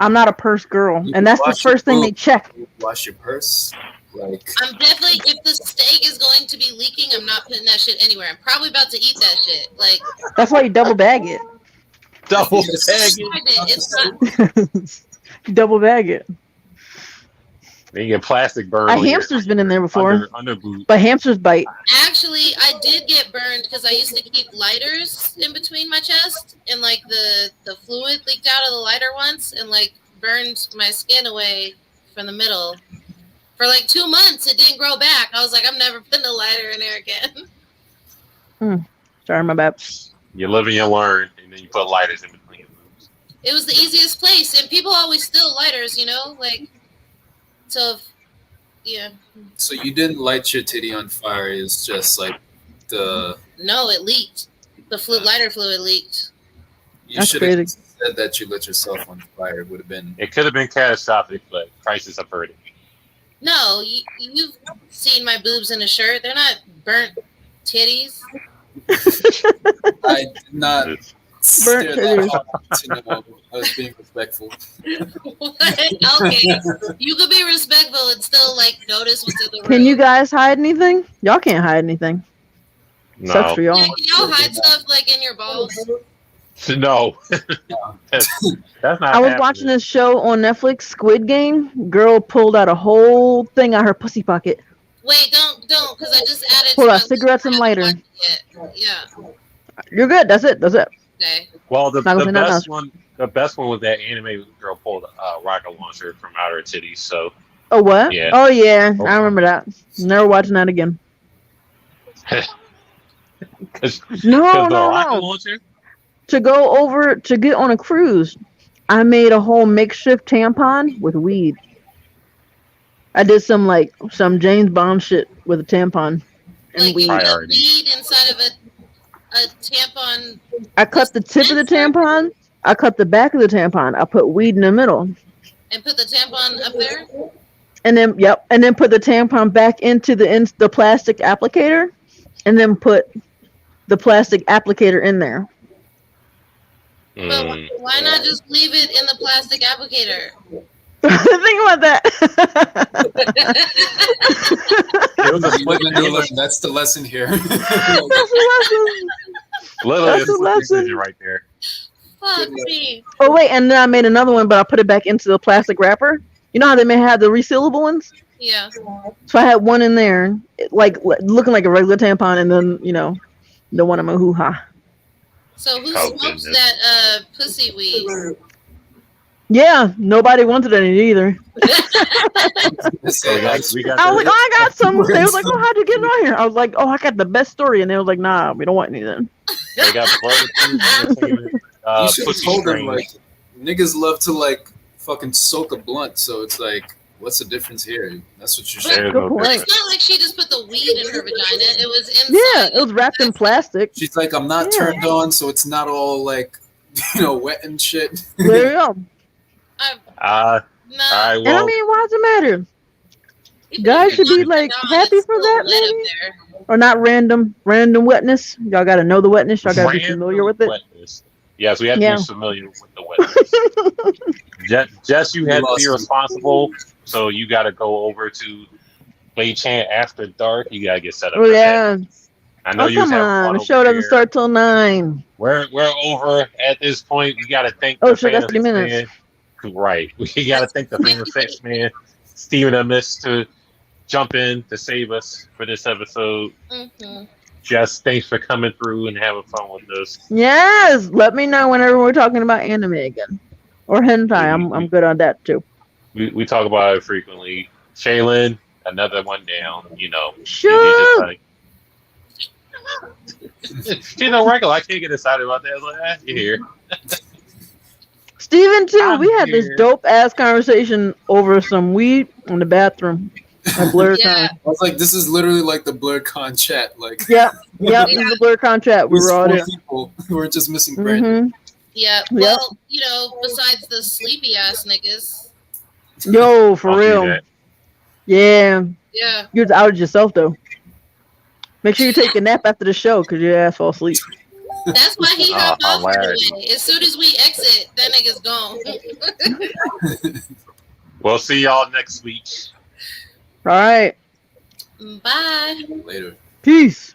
I'm not a purse girl, and that's the first thing they check. Wash your purse. Like I'm definitely, if the steak is going to be leaking, I'm not putting that shit anywhere. I'm probably about to eat that shit. Like that's why you double bag it. Double bag it. It's not. Double bag it. Then you get plastic burn. A hamster's been in there before. Under boot. But hamsters bite. Actually, I did get burned because I used to keep lighters in between my chest, and like the fluid leaked out of the lighter once, and like burned my skin away from the middle. For like 2 months, it didn't grow back. I was like, I'm never putting a lighter in there again. Sorry, my bad. You live and you learn, and then you put lighters in between your boobs. It was the easiest place, and people always steal lighters, you know, like so. Yeah. So you didn't light your titty on fire. It's just like the. No, it leaked. The lighter fluid leaked. You That's should have crazy. said that you lit yourself on fire. It would have been. It could have been catastrophic, but prices averted. No, you've seen my boobs in a shirt. They're not burnt titties. I did not stare Burnt that titties. hard to know. I was being respectful. What? Okay, you could be respectful and still like notice what's in the room. Can you guys hide anything? Y'all can't hide anything. Sucks for No, y'all. Yeah, can y'all hide stuff like in your balls? no, that's not. I was happening. watching this show on Netflix, Squid Game. Girl pulled out a whole thing out her pussy pocket. Wait, don't, because I just added. Pulled to out my cigarettes list. and I haven't lighter. watched it yet. Yeah. You're good. That's it. Okay. Well, the Not gonna say nothing else. best one was that anime girl pulled a rocket launcher from out her titties. So Oh, what? Yeah. Oh, yeah. I remember that. Never watching that again. because No, the no, rocket no. launcher. To go over to get on a cruise, I made a whole makeshift tampon with weed. I did some James Bond shit with a tampon and Like you weed. put Priority. weed inside of a tampon. I cut the tip of the tampon. I cut the back of the tampon. I put weed in the middle. And put the tampon up there? And then put the tampon back into the plastic applicator, and then put the plastic applicator in there. But Mm. why not just leave it in the plastic applicator? Think about that. It was a You split live and you learn. That's the lesson here. That's a lesson. literally That's a split a lesson. decision right there. Fuck me. Oh wait, and then I made another one, but I put it back into the plastic wrapper. You know how they may have the resealable ones? Yeah. So I had one in there, looking like a regular tampon, and then the one in my hoo-ha. So who Oh, smokes goodness. that pussy weed? Yeah, nobody wanted any either. So we got I was like, the- oh, I got some. They was like, oh, how'd you get it on here? I was like, oh, I got the best story, and they was like, nah, we don't want any then. they got Brother Proof Entertainment. You should have Pussy told them Strain. like niggas love to fucking soak a blunt, so it's like, what's the difference here? That's what you There should. you Good go. point. But it's not like she just put the weed in her vagina. It was inside. Yeah, it was wrapped in plastic. She's like, I'm not Yeah. turned on, so it's not all wet and shit. There you go. No. All right, And I well, mean, why does it matter? Even Guys if you're should be, not like, on, happy it's for still that, wet up maybe? there. Or not random wetness. Y'all got to know the wetness. Y'all got to be familiar with it. Wetness. Yes, we have Yeah. to be familiar with the wetness. Jess, you had to be responsible, so you got to go over to B.A.E Chan after dark. You got to get set up. Oh for yeah. that. I know Oh you was come having on. fun The show over doesn't here. start till 9. We're over at this point. We got to thank Oh, the shit, that's Phantom 30 minutes. Man. Right. We got to thank the Phantom Sex Man, Steven and Miss, to jump in to save us for this episode. Mm-hmm. Jess, thanks for coming through and having fun with us. Yes. Let me know whenever we're talking about anime again. Or hentai. I'm good on that too. We talk about it frequently. Shaylin, another one down. Shoot. She's no regular. I can't get excited about that. I was like, you're here. Steven too. I'm We had this here. dope ass conversation over some weed in the bathroom. At Blur Yeah. Con. I was like, this is literally like the BlurCon chat. Like, Yep. This is the Blur Con chat. We these were all four there. people who were just missing Brandon. Yeah. Yep. Well, besides the sleepy ass niggas. Yo, for I'll do real. that. Yeah. Yeah. You're outed yourself though. Make sure you take a nap after the show because your ass fall asleep. That's why he hopped I'm off right glad. away. As soon as we exit, that nigga's gone. We'll see y'all next week. All right. Bye. Later. Peace.